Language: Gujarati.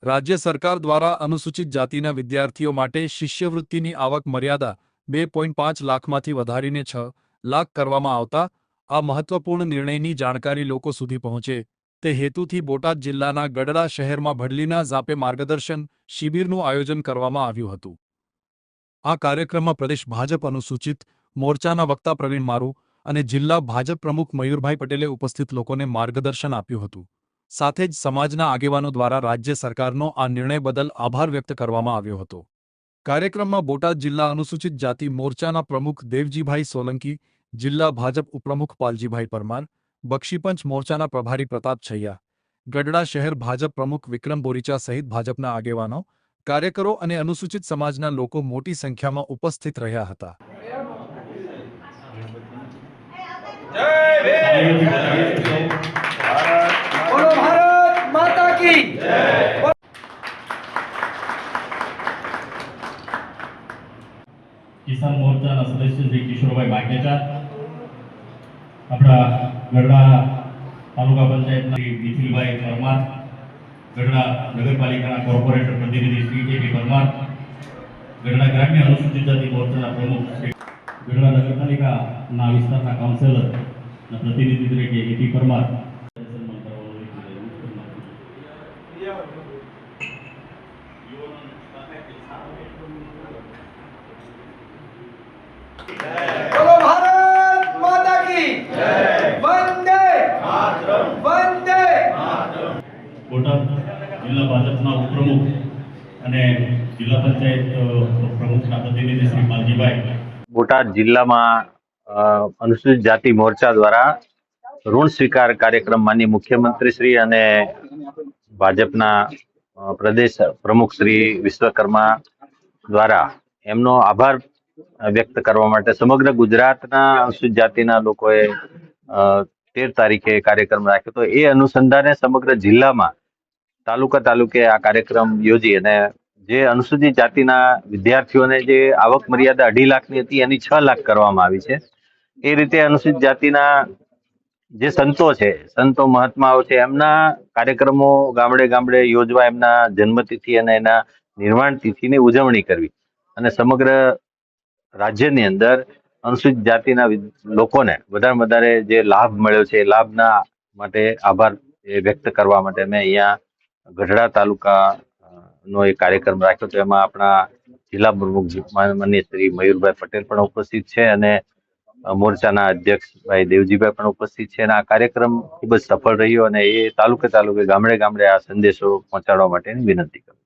રાજ્ય સરકાર દ્વારા અનુસૂચિત જાતિના વિદ્યાર્થીઓ માટે શિષ્યવૃત્તિની આવક મર્યાદા 2.5 લાખમાંથી વધારીને 6 લાખ કરવામાં આવતા આ મહત્વપૂર્ણ નિર્ણયની જાણકારી લોકો સુધી પહોંચે તે હેતુથી બોટાદ જિલ્લાના ગઢડા શહેરમાં ભડલીના ઝાપે માર્ગદર્શન શિબિરનું આયોજન કરવામાં આવ્યું હતું। આ કાર્યક્રમમાં પ્રદેશ ભાજપ અનુસૂચિત મોરચાના વક્તા પ્રવીણ મારુ અને જિલ્લા ભાજપ પ્રમુખ મયુરભાઈ પટેલે ઉપસ્થિત લોકોને માર્ગદર્શન આપ્યું હતું। સાથે જ સમાજના આગેવાનો દ્વારા રાજ્ય સરકારનો આ નિર્ણય બદલ આભાર વ્યક્ત કરવામાં આવ્યો હતો। કાર્યક્રમમાં બોટાદ જિલ્લા અનુસૂચિત જાતિ મોરચાના પ્રમુખ દેવજીભાઈ સોલંકી, જિલ્લા ભાજપ ઉપપ્રમુખ પાલજીભાઈ પરમાર, બક્ષીપંચ મોરચાના પ્રભારી પ્રતાપ છૈયા, ગઢડા શહેર ભાજપ પ્રમુખ વિક્રમ બોરીચા સહિત ભાજપના આગેવાનો, કાર્યકરો અને અનુસૂચિત સમાજના લોકો મોટી સંખ્યામાં ઉપસ્થિત રહ્યા હતા। बोलो भारत माता की किसान मोर्चाના સદસ્ય શ્રી કિશોરભાઈ ભાગ્યચા, આપણા ગઢડા તાલુકા પંચાયતના શ્રી નિખિલભાઈ પરમાર, ગઢડા નગરપાલિકાના કોર્પોરેટર પ્રતિનિધિ શ્રી કે પરમાર, ગઢડા ગ્રામ્ય અનુસૂચિત જાતિ મોરચાના પ્રમુખ શ્રી, ગઢડા નગરપાલિકાના વિસ્તારના કાઉન્સિલરના પ્રતિનિધિ તરીકે એપી પરમાર, बोलो भारत माता की वंदे मातरम वंदे બોટાદ જિલ્લા ભાજપના ઉપપ્રમુખ અને જિલ્લા પંચાયત પ્રમુખના પ્રતિનિધિ શ્રી પાલજીભાઈ। બોટાદ જિલ્લામાં અનુસૂચિત જાતિ મોરચા દ્વારા ઋણ સ્વીકાર કાર્યક્રમ માનનીય મુખ્યમંત્રી શ્રી અને ભાજપના પ્રદેશ પ્રમુખ શ્રી વિશ્વકર્મા દ્વારા એમનો આભાર વ્યક્ત કરવા માટે સમગ્ર ગુજરાતના અનુસૂચિત જાતિના લોકોએ 13 તારીખે કાર્યક્રમ રાખ્યો હતો। એ અનુસંધાને સમગ્ર જિલ્લામાં તાલુકે આ કાર્યક્રમ યોજી અને જે અનુસૂચિત જાતિના વિદ્યાર્થીઓને જે આવક મર્યાદા 2.5 લાખની હતી એની 6 લાખ કરવામાં આવી છે। એ રીતે અનુસૂચિત જાતિના જે સંતો મહાત્માઓ છે એમના કાર્યક્રમો ગામડે ગામડે યોજવા, એમના જન્મતિથિ અને એના નિર્વાણ તિથિની ઉજવણી કરવી અને સમગ્ર રાજ્યની અંદર અનુસૂચિત જાતિના લોકોને વધારે જે લાભ મળ્યો છે એ લાભના માટે આભાર વ્યક્ત કરવા માટે અમે અહીંયા ગઢડા તાલુકાનો એક કાર્યક્રમ રાખ્યો હતો। એમાં આપણા જિલ્લા પ્રમુખ માનનીય શ્રી મયુરભાઈ પટેલ પણ ઉપસ્થિત છે અને મોરચાના અધ્યક્ષ ભાઈ દેવજીભાઈ પણ ઉપસ્થિત છે અને આ કાર્યક્રમ ખૂબ જ સફળ રહ્યો અને એ તાલુકે ગામડે આ સંદેશો પહોંચાડવા માટેની વિનંતી કરું।